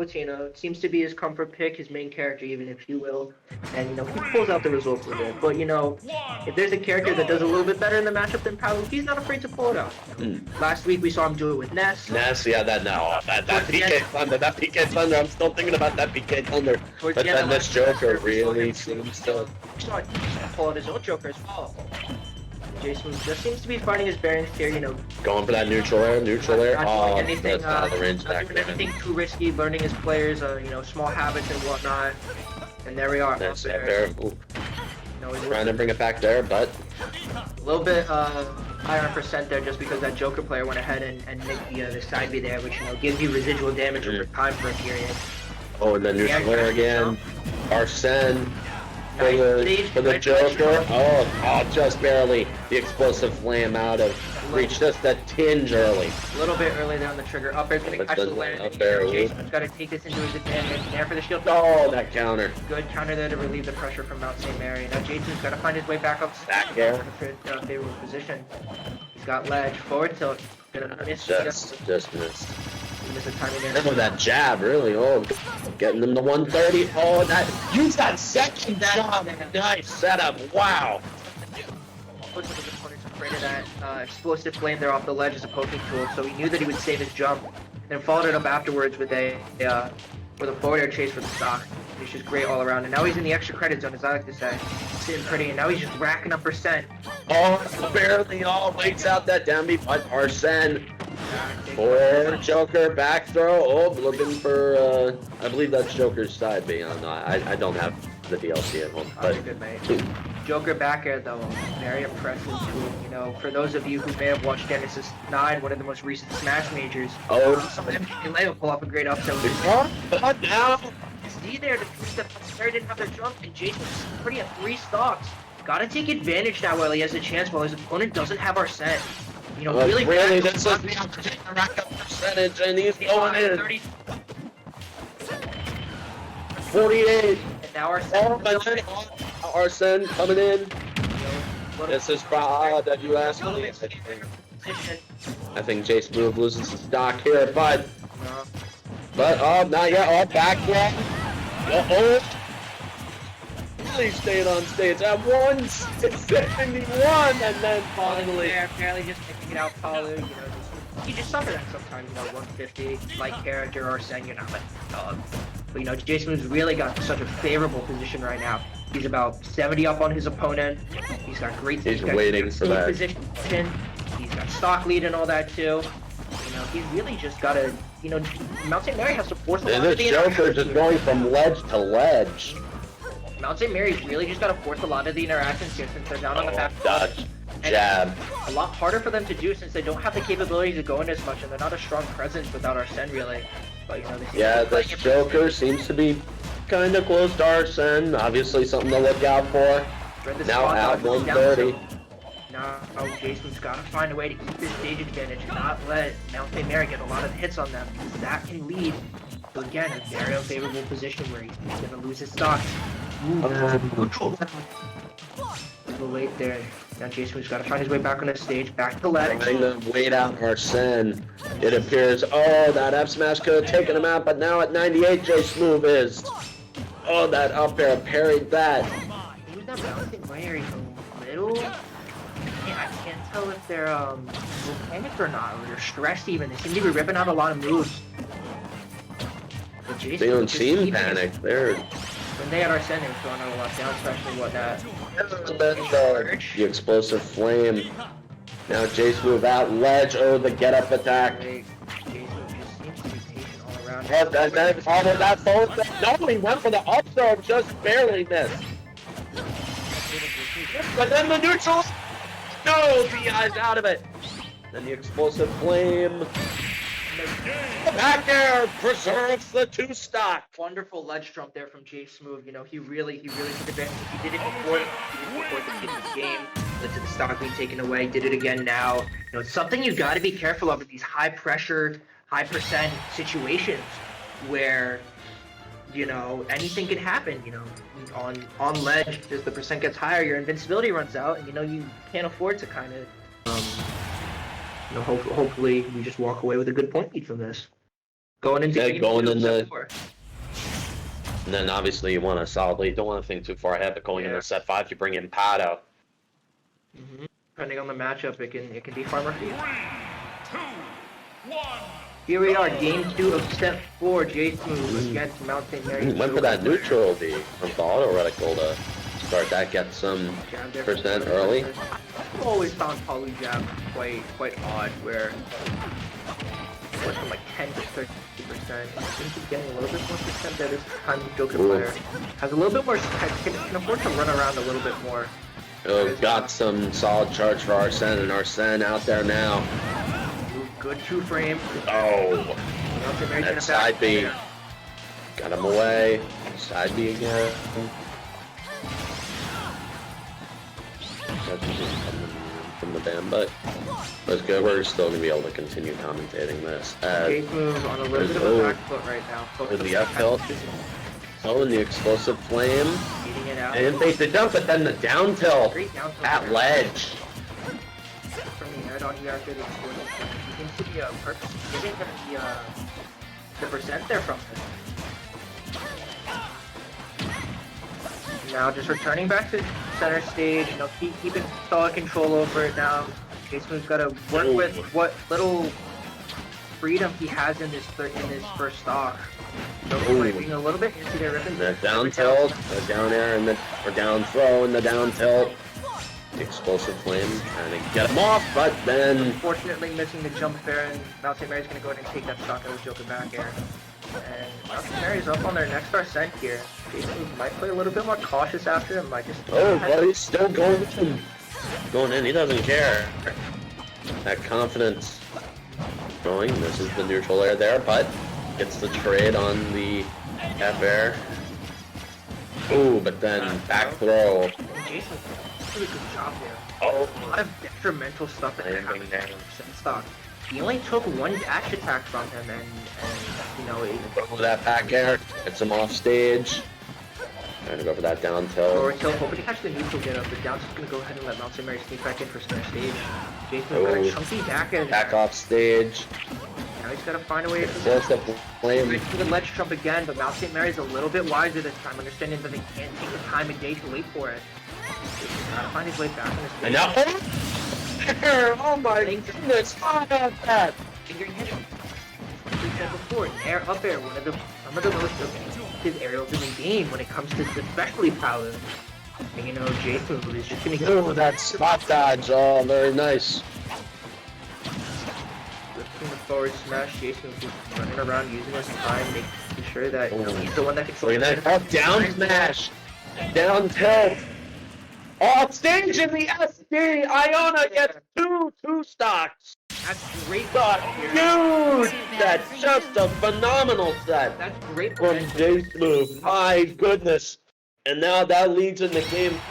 it seems to be his comfort pick, his main character, even if you will. And, he pulls out the results with it. But, if there's a character that does a little bit better in the matchup than Palu, he's not afraid to pull it out. Last week we saw him do it with Ness. Yeah, that PK Thunder, I'm still thinking about that PK Thunder. But then this Joker really seems to... We saw him pull out his own Joker as well. Jsmoove just seems to be finding his bearings here, Going for that neutral air. Not doing anything, not doing anything too risky, learning his players, small habits and whatnot. And there we are. That's fair. He's trying to bring it back there, but a little bit higher on percent there, just because that Joker player went ahead and nicked the side B there, which gives you residual damage over time for a period. Oh, and then neutral air again. Arsene. For the Joker. Oh, just barely. The explosive flame out of reach, just a tinge early. A little bit early there on the trigger. Up air's gonna catch the land. Jason's gotta take this into his advantage. There for the shield. Oh, that counter. Good counter there to relieve the pressure from Mount St. Mary. Now Jason's gotta find his way back up. Back air. Favorable position. He's got ledge. Forward tilt. Gonna miss. Just missed. Miss a timing there. Remember that jab, really. Oh, getting them to 130. Oh, use that second job. Nice setup. Wow. Most of his opponents afraid of that explosive flame there off the ledge as a poking tool, so he knew that he would save his jump, and then followed it up afterwards with a forward air chase for the stock. It's just great all around, and now he's in the extra credit zone, as I like to say. Sitting pretty, and now he's just racking up percent. Oh, barely waits out that down B, but Arsene. For Joker, back throw. Oh, looking for, I believe that's Joker's side B. I don't have the DLC at home. But good, mate. Joker back air, though, very impressive tool. For those of you who may have watched Genesis 9, one of the most recent Smash majors, some of them will pull off a great upset with his but now D there to prove that Mary didn't have their jump, and Jason's pretty at 3 stocks. Gotta take advantage now while he has a chance, while his opponent doesn't have Arsene. Really, this is the opportunity to rack up percentage, and he's going in. 48. And now Arsene. Arsene coming in. This is that you asked me. I think Jsmoove loses the stock here, but not yet. Back one. Really stayed on stage at 171, and then finally barely just picking it out. Palu, you just suffer that sometimes. 150 like character or saying you're not like dog. But Jsmoove's really got such a favorable position right now. He's about 70 up on his opponent. He's got great. He's waiting for that position. He's got stock lead and all that too. He's really just got to. Mount St. Mary has to force a lot of the interactions. Joker just going from ledge to ledge. Mount St. Mary's really just got to force a lot of the interactions here since they're down on the back. Dodge, jab. A lot harder for them to do since they don't have the capability to go in as much, and they're not a strong presence without Arsene really. But this Joker seems to be kind of close to Arsene. Obviously something to look out for. Now at 130. Now Jason's got to find a way to keep his stage advantage and not let Mount St. Mary get a lot of hits on them, because that can lead to, again, a very unfavorable position where he's going to lose his stocks. A little late there. Now Jsmoove's got to find his way back on the stage, back to ledge. Trying to wait out Arsene. It appears, that F smash could have taken him out, but now at 98, Jsmoove is. Oh, that up air parried that. Who's that bouncing Mary from middle? I can't tell if they're panicked or not, or they're stressed even. They seem to be ripping out a lot of moves. They don't seem panicked. When they had Arsene, they were throwing out a lot of down special and whatnot. The explosive flame. Now Jsmoove out ledge. Oh, the get up attack. Jsmoove just seems to be patient all around. And then followed that forward. No, he went for the up throw, just barely missed. But then the neutral. No, the eyes out of it. Then the explosive flame. Back air preserves the 2 stock. Wonderful ledge jump there from Jsmoove. He really took advantage. He did it before the beginning of the game. Led to the stock being taken away. Did it again now. It's something you got to be careful of with these high pressure, high percent situations where anything can happen. On ledge, as the percent gets higher, your invincibility runs out, and you can't afford to kind of. Hopefully we just walk away with a good point lead from this. Going into Yeah, game going 2, in set the- 4. And then obviously you want to solidly, don't want to think too far ahead, but going Yeah. into set 5, you bring in Pato. Depending on the matchup, it can be farmer for you. 3, 2, 1. Here we are, game 2 of set 4, Jsmoove against Mount St. Mary's. Went for that neutral B from the auto reticle to start that, get some Jab there percent from early. I've always found poly jab quite odd, where it goes from like 10 to 30%. I think he's getting a little bit more percent there this time. The Joker Ooh. player has a little bit more, can afford to run around a little bit more. Oh, got some solid charge for Arsene, and Arsene out there now. Good 2-frame. Oh, that side B. Got him away. Side B again. That's just coming from the ban, but that's good. We're still gonna be able to continue commentating this. Jsmoove on a little bit of a back foot right now. With the up tilt. Oh, and the explosive flame. Beating it out. They didn't face the jump, but then the down tilt. Great down tilt At there. ledge. From the air dodge there, good explosive flame. You can see the percent there from it. Now just returning back to center stage, keeping solid control over it now. Jsmoove's got to work with what little freedom he has in this first stock. So being a little bit into there, ripping The down tilt, the down air, and or down throw, and the down tilt. The explosive flame trying to get him off, but then unfortunately missing the jump there, and Mount St. Mary's going to go ahead and take that stock out of Joker back air. And Mount St. Mary's up on their next Arsene here. Jsmoove might play a little bit more cautious after him, might just... oh, but he's still going in. Going in, he doesn't care. That confidence throwing, this is the neutral air there, but gets the trade on the F air. Ooh, but then back throw. Jason, really good job there. Oh, A lot of detrimental stuff that landing happened there. in stock. He only took one dash attack from him, and Go for that back air, gets him off stage. Trying to go for that down forward tilt. tilt, hoping to catch the neutral get up. The down's just gonna go ahead and let Mount St. Mary sneak back in for center stage. Jason's got a Oh. chunky back edge. Back off stage. Now he's gotta find a way to Explosive flame. to the ledge jump again, but Mount St. Mary's a little bit wiser this time, understanding that they can't take the time of day to wait for it. He's gotta find his way back in this And now, oh my goodness, how about that? fingering hit him. Like we said before, air up air, some of the most effective aerials in the game when it comes to especially power. And Jsmoove is just gonna go Oh, that spot dodge, oh, very nice. lifting the forward smash. Jsmoove just running around using his time, making sure that he's the one that Look controls at that, oh, down smash, down tilt. Off stage in the SD, Iona gets two stocks. That's great. Got huge set, just a phenomenal set That's great. from Jsmoove. My goodness. And now that leads into game 5.